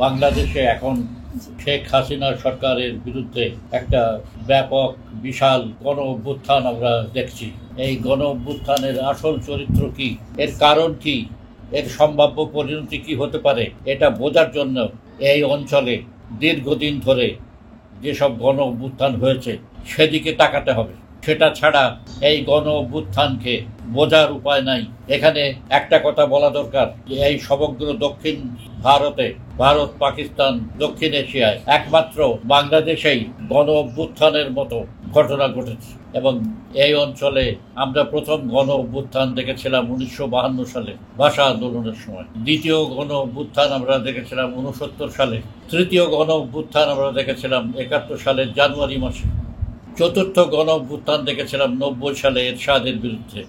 বাংলাদেশে এখন শেখ হাসিনা সরকারের বিরুদ্ধে একটা ব্যাপক বিশাল গণ অভ্যুত্থান আমরা দেখছি। এই গণ অভ্যুত্থানের আসল চরিত্র কি, এর কারণ কি, এর সম্ভাব্য পরিণতি কি হতে পারে, এটা বোঝার জন্য এই অঞ্চলে দীর্ঘদিন ধরে যেসব গণ অভ্যুত্থান হয়েছে সেদিকে তাকাতে হবে। সেটা ছাড়া এই গণ অভ্যুত্থানকে বোঝার উপায় নাই। এখানে একটা কথা বলা দরকার যে এই সমগ্র দক্ষিণ ভারত, পাকিস্তান, দক্ষিণ এশিয়ায় একমাত্র বাংলাদেশেই গণ অভ্যুত্থানের মতো ঘটনা ঘটেছে। এবং এই অঞ্চলে আমরা প্রথম গণ অভ্যুত্থান দেখেছিলাম 1952 সালে ভাষা আন্দোলনের সময়, দ্বিতীয় গণ অভ্যুত্থান আমরা দেখেছিলাম 1969 সালে, তৃতীয় গণ অভ্যুত্থান আমরা দেখেছিলাম 71 সালের জানুয়ারি মাসে, চতুর্থ গণ অভ্যুত্থান দেখেছিলাম 90 সালে এরশাদের বিরুদ্ধে।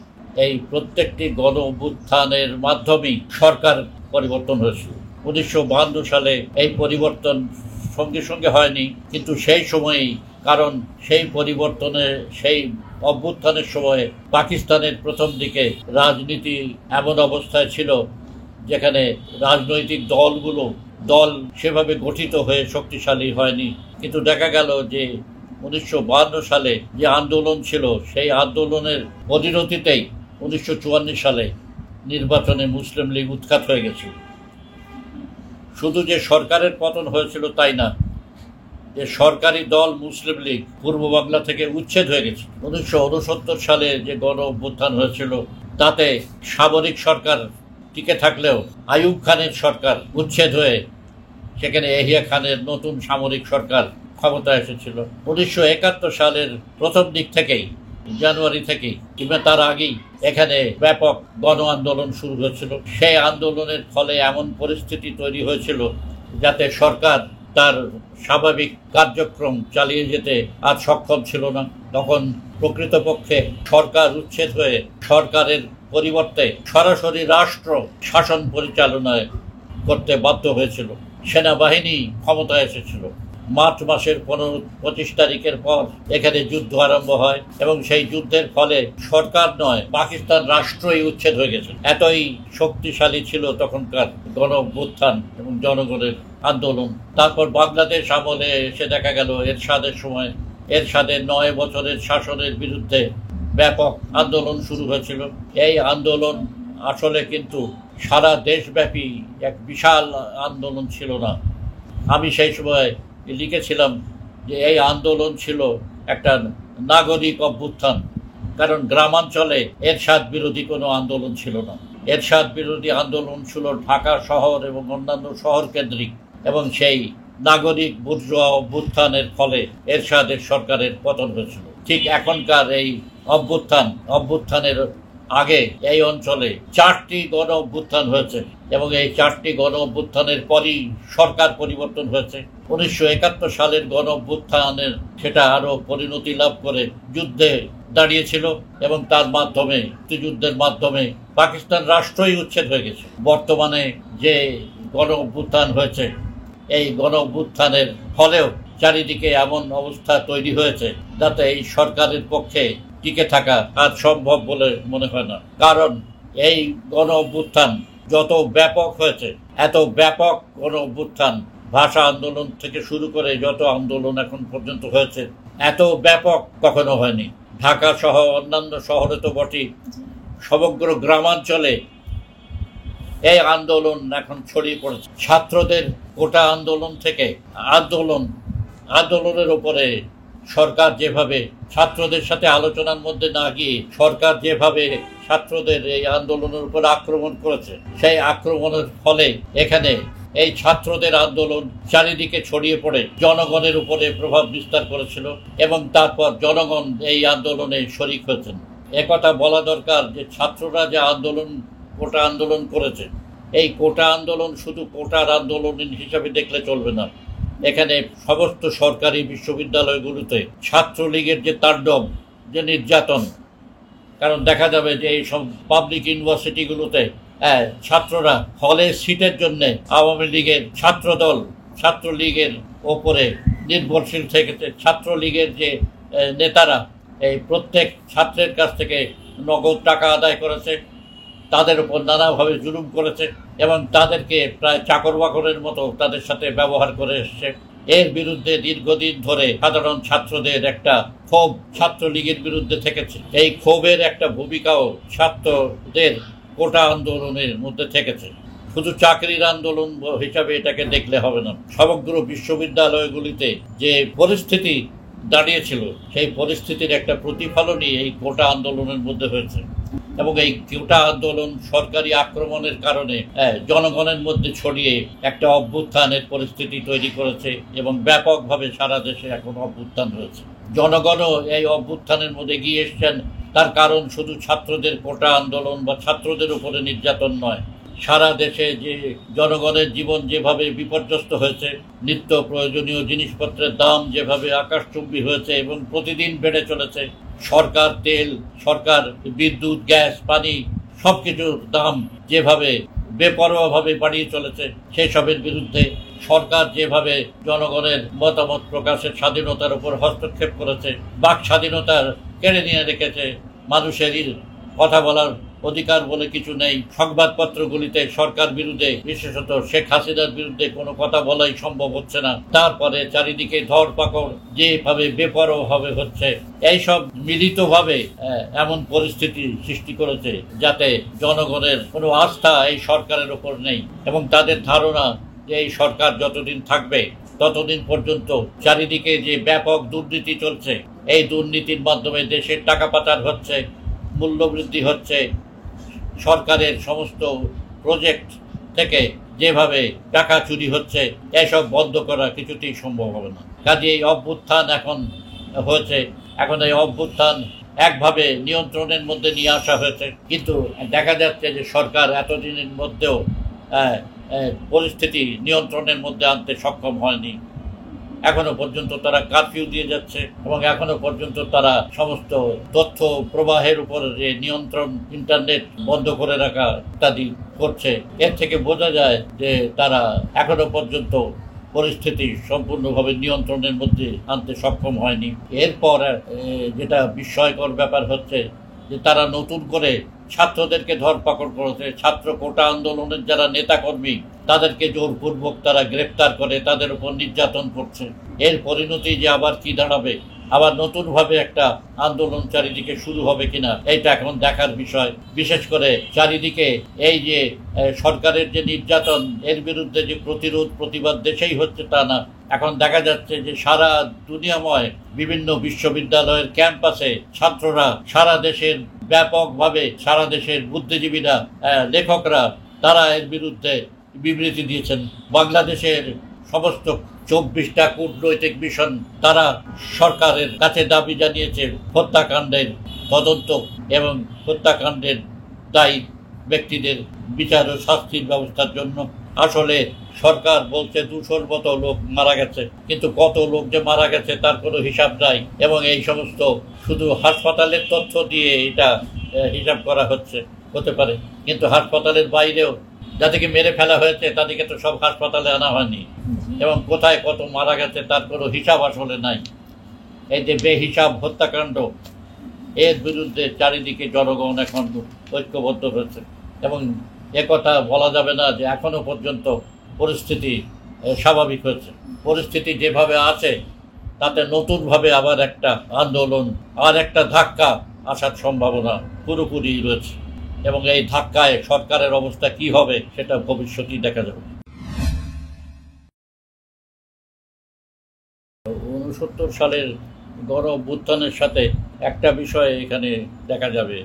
এই প্রত্যেকটি গণ অভ্যুত্থানের মাধ্যমেই সরকার পরিবর্তন হয়েছিল। 1952 সালে এই পরিবর্তন সঙ্গে সঙ্গে হয়নি, কিন্তু সেই সময়েই, কারণ সেই পরিবর্তনে, সেই অভ্যুত্থানের সময়ে পাকিস্তানের প্রথম দিকে রাজনীতি এমন অবস্থায় ছিল যেখানে রাজনৈতিক দল সেভাবে গঠিত হয়ে শক্তিশালী হয়নি। কিন্তু দেখা গেল যে 1952 সালে যে আন্দোলন ছিল, সেই আন্দোলনের পরিণতিতেই 1954 সালে নির্বাচনে মুসলিম লীগ উৎখাত হয়ে গেছিল। শুধু যে সরকারের পতন হয়েছিল তাই না, যে সরকারি দল মুসলিম লীগ পূর্ব বাংলা থেকে উচ্ছেদ হয়ে গেছে। 1969 সালে যে গণ অভ্যুত্থান হয়েছিল তাতে সামরিক সরকার টিকে থাকলেও আইয়ুব খানের সরকার উচ্ছেদ হয়ে সেখানে এহিয়া খানের নতুন সামরিক সরকার ক্ষমতা এসেছিল। 1971 সালের প্রথম দিক থেকেই, জানুয়ারি থেকেই কিংবা তার আগেই এখানে ব্যাপক গণ আন্দোলন শুরু হয়েছিল। সেই আন্দোলনের ফলে এমন পরিস্থিতি তৈরি হয়েছিল যাতে সরকার তার স্বাভাবিক কার্যক্রম চালিয়ে যেতে আর সক্ষম ছিল না। তখন প্রকৃতপক্ষে সরকার উচ্ছেদ হয়ে সরকারের পরিবর্তে সরাসরি রাষ্ট্র শাসন পরিচালনায় করতে বাধ্য হয়েছিল। সেনাবাহিনী ক্ষমতায় এসেছিল। মার্চ মাসের 25 তারিখের পর এখানে যুদ্ধ আরম্ভ হয় এবং সেই যুদ্ধের ফলে সরকার নয়, পাকিস্তান রাষ্ট্রই উচ্ছেদ হয়ে গেছে। এতই শক্তিশালী ছিল তখনকার গণ অভ্যুত্থান এবং জনগণের আন্দোলন। তারপর বাংলাদেশ আমলে এসে দেখা গেল এরশাদের সময়, এরশাদের 9 বছরের শাসনের বিরুদ্ধে ব্যাপক আন্দোলন শুরু হয়েছিল। এই আন্দোলন আসলে কিন্তু সারা দেশব্যাপী এক বিশাল আন্দোলন ছিল না। আমি সেই সময় লিখেছিলাম যে এই আন্দোলন ছিল একটা নাগরিক অভ্যুত্থান, কারণ গ্রামাঞ্চলে এরশাদ বিরোধী কোনো আন্দোলন ছিল না। এরশাদ বিরোধী আন্দোলন ছিল ঢাকা শহর এবং অন্যান্য শহর কেন্দ্রিক, এবং সেই নাগরিক বুর্জোয়া অভ্যুত্থানের ফলে এরশাদের সরকারের পতন হয়েছিল। ঠিক এখনকার এই অভ্যুত্থানের আগে এই অঞ্চলে 4টি গণ অভ্যুত্থান হয়েছে এবং এই 4টি গণ অভ্যুত্থানের পরই সরকার পরিবর্তন হয়েছে। 1971 সালের গণ অভ্যুত্থানের সেটা আরো পরিণতি লাভ করে যুদ্ধে দাঁড়িয়েছিল এবং তার মাধ্যমে, যুদ্ধের মাধ্যমে পাকিস্তান রাষ্ট্রই উচ্ছেদ হয়ে গেছে। বর্তমানে যে গণ অভ্যুত্থান হয়েছে, এই গণ অভ্যুত্থানের ফলেও চারিদিকে এমন অবস্থা তৈরি হয়েছে যাতে এই সরকারের পক্ষে টিকে থাকা আর সম্ভব বলে মনে হয় না। কারণ এই গণ অভ্যুত্থান যত ব্যাপক হয়েছে, এত ব্যাপক গণ অভ্যুত্থান ভাষা আন্দোলন থেকে শুরু করে যত আন্দোলন এখন পর্যন্ত হয়েছে, এত ব্যাপক কখনো হয়নি। ঢাকা সহ অন্যান্য শহরে তো বটেই, সমগ্র গ্রামাঞ্চলে এই আন্দোলন এখন ছড়িয়ে পড়েছে। ছাত্রদের কোটা আন্দোলন থেকে আন্দোলনের উপরে সরকার যেভাবে ছাত্রদের সাথে আলোচনার মধ্যে না গিয়ে সরকার যেভাবে ছাত্রদের এই আন্দোলনের উপর আক্রমণ করেছে, সেই আক্রমণের ফলে এখানে এই ছাত্রদের আন্দোলন চারিদিকে ছড়িয়ে পড়ে জনগণের উপরে প্রভাব বিস্তার করেছিল এবং তারপর জনগণ এই আন্দোলনে শরিক হয়েছেন। একথা বলা দরকার যে ছাত্ররা যে কোটা আন্দোলন করেছে, এই কোটা আন্দোলন শুধু কোটার আন্দোলন হিসাবে দেখলে চলবে না। এখানে সমস্ত সরকারি বিশ্ববিদ্যালয়গুলোতে ছাত্রলীগের যে তাণ্ডব, যে নির্যাতন, কারণ দেখা যাবে যে এই সব পাবলিক ইউনিভার্সিটিগুলোতে ছাত্ররা হলে সিটের জন্য আওয়ামী লীগের ছাত্রলীগের ওপরে নির্ভরশীল থেকেছে। ছাত্রলীগের যে নেতারা এই প্রত্যেক ছাত্রের কাছ থেকে নগদ টাকা আদায় করেছে, তাদের উপর নানাভাবে জুলুম করেছে এবং তাদেরকে প্রায় চাকর বাকরের মতো তাদের সাথে ব্যবহার করে এসছে। এর বিরুদ্ধে দীর্ঘদিন ধরে সাধারণ ছাত্রদের একটা ক্ষোভ ছাত্রলীগের বিরুদ্ধে থেকেছে। এই ক্ষোভের একটা ভূমিকাও ছাত্রদের কোটা আন্দোলনের মধ্যে থেকেছে। শুধু চাকরির আন্দোলন হিসাবে এটাকে দেখলে হবে না। সমগ্র বিশ্ববিদ্যালয়গুলিতে যে পরিস্থিতি দাঁড়িয়েছিল সেই পরিস্থিতির একটা প্রতিফলনই এই কোটা আন্দোলনের মধ্যে হয়েছে। এবং এই কোটা আন্দোলন সরকারি আক্রমণের কারণে জনগণের মধ্যে ছড়িয়ে একটা অভ্যুত্থানের পরিস্থিতি তৈরি করেছে এবং ব্যাপকভাবে সারা দেশে এখন অভ্যুত্থান হয়েছে। জনগণও এই অভ্যুত্থানের মধ্যে গিয়ে এসছেন। তার কারণ শুধু ছাত্রদের কোটা আন্দোলন বা ছাত্রদের উপরে নির্যাতন নয়, সারা দেশে যে জনগণের জীবন যেভাবে বিপর্যস্ত হয়েছে, নিত্য প্রয়োজনীয় জিনিসপত্রের দাম যেভাবে আকাশচুম্বী হয়েছে এবং প্রতিদিন বেড়ে চলেছে, সরকার তেল, সরকার বিদ্যুৎ, গ্যাস, পানি সবকিছুর দাম যেভাবে বেপরোয়াভাবে বাড়িয়ে চলেছে, সেসবের বিরুদ্ধে সরকার যেভাবে জনগণের মতামত প্রকাশের স্বাধীনতার উপর হস্তক্ষেপ করেছে, বাক স্বাধীনতার কেড়ে নিয়ে রেখেছে, মানুষের কথা বলার অধিকার বলে কিছু নেই, সংবাদপত্রগুলিতে সরকার বিরুদ্ধে বিশেষত শেখ হাসিনার বিরুদ্ধে কোনো কথা বলাই সম্ভব হচ্ছে না, তারপরে চারিদিকে ধরপাকড় যেভাবে বেপরোয়াভাবে হচ্ছে, এইসব মিলিতভাবে এমন পরিস্থিতি সৃষ্টি করেছে যাতে জনগণের কোনো আস্থা এই সরকারের উপর নেই এবং তাদের ধারণা যে এই সরকার যতদিন থাকবে ততদিন পর্যন্ত চারিদিকে যে ব্যাপক দুর্নীতি চলছে, এই দুর্নীতির মাধ্যমে দেশের টাকা পাচার হচ্ছে, মূল্যবৃদ্ধি হচ্ছে, সরকারের সমস্ত প্রজেক্ট থেকে যেভাবে টাকা চুরি হচ্ছে, এসব বন্ধ করা কিছুতেই সম্ভব হবে না। কাজে এই অভ্যুত্থান এখন হয়েছে, এখন এই অভ্যুত্থান একভাবে নিয়ন্ত্রণের মধ্যে নিয়ে আসা হয়েছে, কিন্তু দেখা যাচ্ছে যে সরকার এতদিনের মধ্যেও পরিস্থিতি নিয়ন্ত্রণের মধ্যে আনতে সক্ষম হয়নি। এখনো পর্যন্ত তারা কারফিউ দিয়ে যাচ্ছে এবং এখনো পর্যন্ত তারা সমস্ত তথ্য প্রবাহের উপর যে নিয়ন্ত্রণ, ইন্টারনেট বন্ধ করে রাখা ইত্যাদি করছে। এর থেকে বোঝা যায় যে তারা এখনো পর্যন্ত পরিস্থিতি সম্পূর্ণভাবে নিয়ন্ত্রণের মধ্যে আনতে সক্ষম হয়নি। এরপর যেটা বিস্ময়কর ব্যাপার হচ্ছে যে তারা নতুন করে ছাত্রদেরকে ধরপাকড় করেছে। ছাত্র কোটা আন্দোলনের যারা নেতাকর্মী তাদেরকে জোরপূর্বক তারা গ্রেপ্তার করে তাদের উপর নির্যাতন করছে। এর পরিণতি যে আবার কি দাঁড়াবে, আবার নতুনভাবে একটা আন্দোলন চারিদিকে শুরু হবে কিনা, এইটা এখন দেখার বিষয়। বিশেষ করে চারিদিকে এই যে সরকারের যে নির্যাতন, এর বিরুদ্ধে যে প্রতিবাদ দেশেই হচ্ছে তা না, এখন দেখা যাচ্ছে যে সারা দুনিয়াময় বিভিন্ন বিশ্ববিদ্যালয়ের ক্যাম্পাসে ছাত্ররা, সারা দেশের ব্যাপকভাবে সারা দেশের বুদ্ধিজীবীরা, লেখকরা, তারা এর বিরুদ্ধে বিবৃতি দিয়েছেন। বাংলাদেশের সমস্ত 24টা কূটনৈতিক মিশন তারা সরকারের কাছে দাবি জানিয়েছে হত্যাকাণ্ডের তদন্ত এবং হত্যাকাণ্ডের দায়ী ব্যক্তিদের বিচার ও শাস্তির ব্যবস্থার জন্য। আসলে সরকার বলছে 200-র মতো লোক মারা গেছে, কিন্তু কত লোক যে মারা গেছে তার কোনো হিসাব নাই এবং এই সমস্ত শুধু হাসপাতালের তথ্য দিয়ে এটা হিসাব করা হতে পারে, কিন্তু হাসপাতালের বাইরেও যাদেরকে মেরে ফেলা হয়েছে তাদেরকে তো সব হাসপাতালে আনা হয়নি এবং কোথায় কত মারা গেছে তার কোনো হিসাব আসলে নাই। এই যে বেহিসাব হত্যাকাণ্ড, এর বিরুদ্ধে চারিদিকে জনগণ এখন ঐক্যবদ্ধ হয়েছে এবং একথা বলা যাবে না যে এখনো পর্যন্ত পরিস্থিতি স্বাভাবিক হয়েছে। পরিস্থিতি যেভাবে আছে তাতে নতুনভাবে আবার একটা আন্দোলন, আর একটা ধাক্কা আসার সম্ভাবনা পুরোপুরি রয়েছে এবং এই ধাক্কায় সরকারের অবস্থা কি হবে সেটা ভবিষ্যতেই দেখা যাবে। 69 সালের গণ অভ্যুত্থানের সাথে একটা বিষয় এখানে দেখা যাবে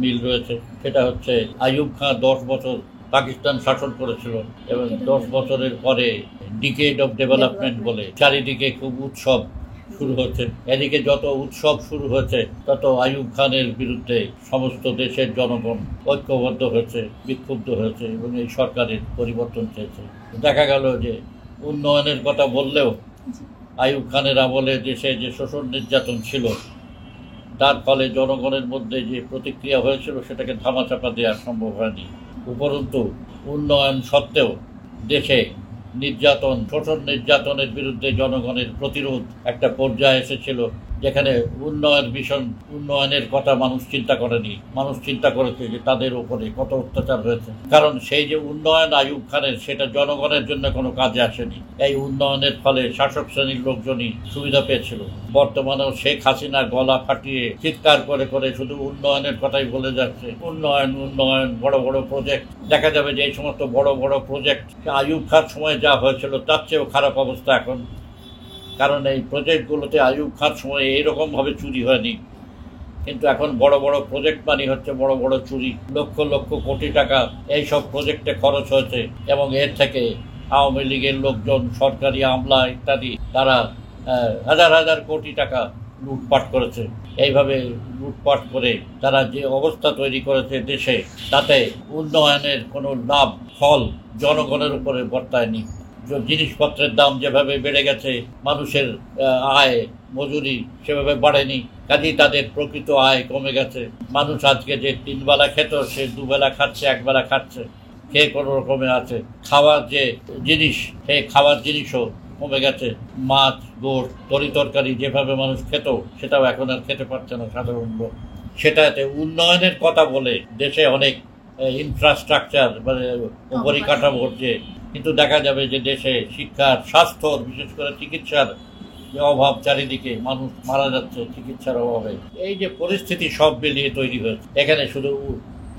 মিল রয়েছে, সেটা হচ্ছে আইয়ুব খান 10 বছর পাকিস্তান শাসন করেছিল এবং 10 বছরের পরে ডিকেড অফ ডেভেলপমেন্ট বলে চারিদিকে খুব উৎসব শুরু হচ্ছে। এদিকে যত উৎসব শুরু হয়েছে তত আইয়ুব খানের বিরুদ্ধে সমস্ত দেশের জনগণ ঐক্যবদ্ধ হয়েছে, বিক্ষুব্ধ হয়েছে এবং এই সরকারের পরিবর্তন চেয়েছে। দেখা গেল যে উন্নয়নের কথা বললেও আইয়ুব খানের আমলে দেশে যে শোষণ নির্যাতন ছিল তার ফলে জনগণের মধ্যে যে প্রতিক্রিয়া হয়েছিল সেটাকে ধামাচাপা দেওয়া সম্ভব হয়নি। উপরন্তু উন্নয়ন সত্ত্বেও দেশে নির্যাতন, শোষণ নির্যাতনের বিরুদ্ধে জনগণের প্রতিরোধ একটা পর্যায়ে এসেছিল যেখানে উন্নয়নের কথা মানুষ চিন্তা করেনি। মানুষ চিন্তা করেছে যে তাদের উপরে কত অত্যাচার হয়েছে, কারণ সেই যে উন্নয়ন আইয়ুব খানের, সেটা জনগণের জন্য কোনো কাজে আসেনি। এই উন্নয়নের ফলে শাসক শ্রেণীর লোকজনই সুবিধা পেয়েছিল। বর্তমানেও শেখ হাসিনা গলা ফাটিয়ে চিৎকার করে করে শুধু উন্নয়নের কথাই বলে যাচ্ছে, উন্নয়ন উন্নয়ন, বড় বড় প্রজেক্ট। দেখা যাবে যে এই সমস্ত বড় বড় প্রজেক্ট আইয়ুব খান সময় যা হয়েছিল তার চেয়েও খারাপ অবস্থা এখন, কারণ এই প্রজেক্টগুলোতে আইয়ুব খান সময় এইরকমভাবে চুরি হয়নি, কিন্তু এখন বড় বড় প্রজেক্ট মানে হচ্ছে বড় বড় চুরি। লক্ষ লক্ষ কোটি টাকা এইসব প্রজেক্টে খরচ হয়েছে, এবং এর থেকে আওয়ামী লীগের লোকজন, সরকারি আমলা ইত্যাদি, তারা হাজার হাজার কোটি টাকা লুটপাট করেছে। এইভাবে লুটপাট করে তারা যে অবস্থা তৈরি করেছে দেশে, তাতে উন্নয়নের কোনো লাভ ফল জনগণের উপরে বর্তায়নি। জিনিসপত্রের দাম যেভাবে বেড়ে গেছে, মানুষের আয় মজুরি সেভাবে বাড়েনি, কাজেই তাদের প্রকৃত আয় কমে গেছে। মানুষ আজকে যে 3 বেলা খেত, সে 2 বেলা খাচ্ছে, 1 বেলা খাচ্ছে, খেয়ে কোনো রকমে আছে। খাওয়ার যে জিনিস, সেই খাওয়ার জিনিসও কমে গেছে। মাছ, গোশ, তরিতরকারি যেভাবে মানুষ খেত, সেটাও এখন আর খেতে পারছে না সাধারণ লোক। সেটাতে উন্নয়নের কথা বলে দেশে অনেক ইনফ্রাস্ট্রাকচার মানে পরিকাঠামো হচ্ছে, কিন্তু দেখা যাবে যে দেশে শিক্ষার, স্বাস্থ্যর, বিশেষ করে চিকিৎসার যে অভাব, চারিদিকে মানুষ মারা যাচ্ছে চিকিৎসার অভাবে। এই যে পরিস্থিতি সব মিলিয়ে তৈরি হয়েছে, এখানে শুধু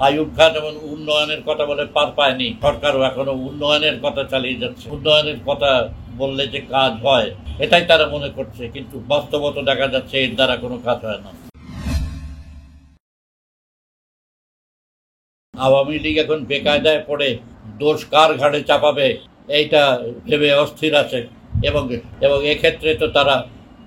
আইয়ুব খান যেমন উন্নয়নের কথা বলে পার পায়নি, সরকারও এখনো উন্নয়নের কথা চালিয়ে যাচ্ছে। উন্নয়নের কথা বললে যে কাজ হয়, এটাই তারা মনে করছে, কিন্তু বাস্তবত দেখা যাচ্ছে এর দ্বারা কোনো কাজ হয় না। আওয়ামী লীগ এখন বেকায়দায় পড়ে দোষ কার ঘাড়ে চাপাবে এইটা ভেবে অস্থির আছে, এবং এক্ষেত্রে তো তারা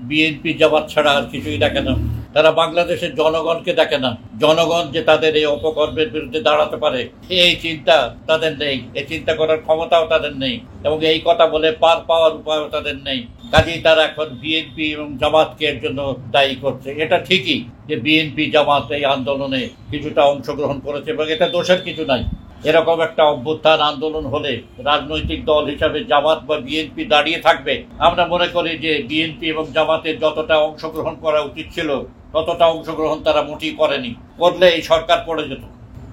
বিএনপি জামাত ছাড়া আর কিছুই দেখে না। তারা বাংলাদেশের জনগণকে দেখে না। জনগণ যে তাদের এই অপকর্মের বিরুদ্ধে দাঁড়াতে পারে, এই চিন্তা তাদের নেই, এই চিন্তা করার ক্ষমতাও তাদের নেই, এবং এই কথা বলে পার পাওয়ার উপায়ও তাদের নেই। কাজেই তারা এখন বিএনপি এবং জামাতকে এর জন্য দায়ী করছে। এটা ঠিকই যে বিএনপি জামাত এই আন্দোলনে কিছুটা অংশগ্রহণ করেছে, এবং এটা দোষের কিছু নাই। এরকম একটা অভ্যুত্থান আন্দোলন হলে রাজনৈতিক দল হিসাবে জামাত বা বিএনপি দাঁড়িয়ে থাকবে। আমরা মনে করি যে বিএনপি এবং জামাতের যতটা অংশগ্রহণ করা উচিত ছিল, ততটা অংশগ্রহণ তারা মোটেই করেনি। করলে এই সরকার পড়ে যেত।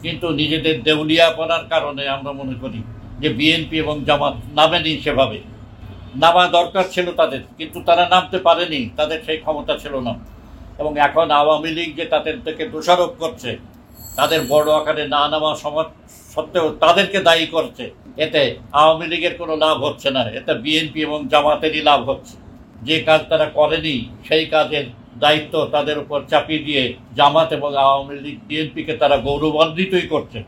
কিন্তু নিজেদের দেউলিয়াপনার কারণে আমরা মনে করি যে বিএনপি এবং জামাত নামেনি। সেভাবে নামা দরকার ছিল তাদের, কিন্তু তারা নামতে পারেনি, তাদের সেই ক্ষমতা ছিল না। এবং এখন আওয়ামী লীগ যে তাদের থেকে দোষারোপ করছে, তাদের বড় আকারে না নামা সমাজ সত্ত্বেও তাদেরকে দায়ী করছে, এতে আওয়ামী লীগের কোনো লাভ হচ্ছে না, এতে বিএনপি এবং জামাতেরই লাভ হচ্ছে। যে কাজ তারা করেনি, সেই কাজের দায়িত্ব তাদের উপর চাপিয়ে দিয়ে জামাত এবং আওয়ামী লীগ, বিএনপিকে তারা গৌরবান্বিতই করছে,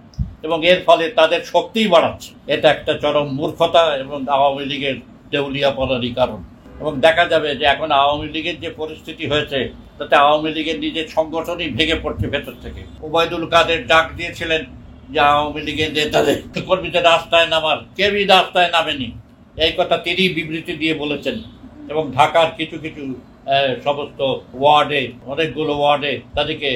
এবং এর ফলে তাদের শক্তিই বাড়াচ্ছে। এটা একটা চরম মূর্খতা এবং আওয়ামী লীগের দেউলিয়াপনারই কারণ। এবং দেখা যাবে যে এখন আওয়ামী লীগের যে পরিস্থিতি হয়েছে, তাতে আওয়ামী লীগের নিজের সংগঠনই ভেঙে পড়ছে ভেতর থেকে। ওবায়দুল কাদের ডাক দিয়েছিলেন যে আওয়ামী লীগের নেতাদের, কর্মীদের রাস্তায় নামার, কেউই রাস্তায় নামেনি, এই কথা তিনি বিবৃতি দিয়ে বলেছেন। এবং ঢাকার কিছু কিছু সমস্ত ওয়ার্ডে, অনেকগুলো ওয়ার্ডে তাদেরকে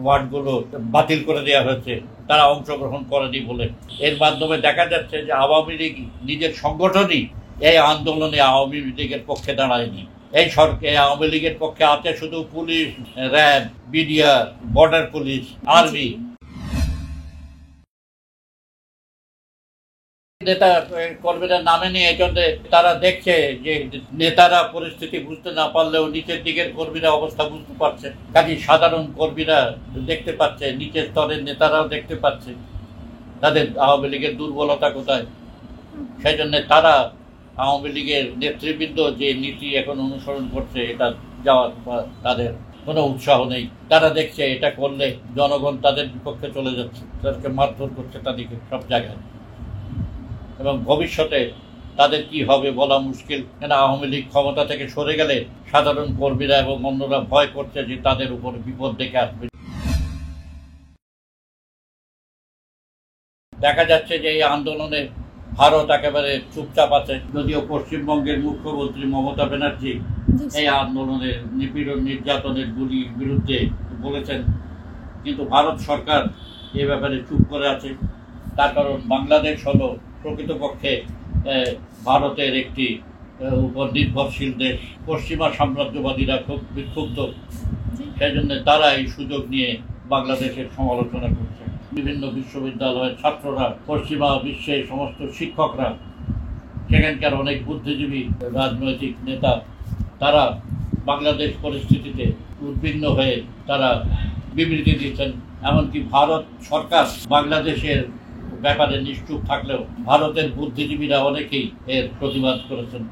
ওয়ার্ডগুলো বাতিল করে দেওয়া হয়েছে, তারা অংশগ্রহণ করেনি বলে। এর মাধ্যমে দেখা যাচ্ছে যে আওয়ামী লীগ নিজের সংগঠনই এই আন্দোলনে আওয়ামী লীগের পক্ষে দাঁড়ায়নি। এই সরকার আওয়ামী লীগের পক্ষে আছে শুধু police, RAB, BDR, border police, army. নেতা কর্মীরা নামেনি, এই জন্য তারা দেখছে যে নেতারা পরিস্থিতি বুঝতে না পারলেও নিচের দিকের কর্মীরা অবস্থা বুঝতে পারছে। কাজে সাধারণ কর্মীরা দেখতে পাচ্ছে, নিচের স্তরের নেতারাও দেখতে পাচ্ছে তাদের আওয়ামী লীগের দুর্বলতা কোথায়। সেই জন্য তারা আওয়ামী লীগের নেতৃবৃন্দ যে নীতি এখন অনুসরণ করছে, এটা যাওয়ার তাদের কোনো উৎসাহ নেই। তারা দেখছে এটা করলে জনগণ তাদের বিপক্ষে চলে যাচ্ছে, তাদেরকে মারধর করছে তাদেরকে সব জায়গায়, এবং ভবিষ্যতে তাদের কি হবে বলা মুশকিল। কেন আওয়ামী লীগ ক্ষমতা থেকে সরে গেলে সাধারণ কর্মীরা এবং অন্যরা ভয় করছে যে তাদের উপর বিপদ ডেকে আসবে। দেখা যাচ্ছে যে এই আন্দোলনে ভারত একেবারে চুপচাপ আছে, যদিও পশ্চিমবঙ্গের মুখ্যমন্ত্রী মমতা ব্যানার্জি এই আন্দোলনের নিপীড়ন, নির্যাতনের বিরুদ্ধে বলেছেন, কিন্তু ভারত সরকার এ ব্যাপারে চুপ করে আছে। তার কারণ বাংলাদেশ হলো প্রকৃতপক্ষে ভারতের একটি উপর নির্ভরশীল দেশ। পশ্চিমা সাম্রাজ্যবাদীরা খুব বিক্ষুব্ধ, সেই জন্য তারা এই সুযোগ নিয়ে বাংলাদেশের সমালোচনা করছে। বিভিন্ন বিশ্ববিদ্যালয়ের ছাত্ররা, পশ্চিমা বিশ্বের সমস্ত শিক্ষকরা, সেখানকার অনেক বুদ্ধিজীবী, রাজনৈতিক নেতা, তারা বাংলাদেশ পরিস্থিতিতে উদ্বিগ্ন হয়ে তারা বিবৃতি দিচ্ছেন। এমনকি ভারত সরকার বাংলাদেশের ব্যাপারে নিশ্চুপ থাকলেও ভারতের বুদ্ধিজীবীরা অনেকেই এর প্রতিবাদ করেছেন।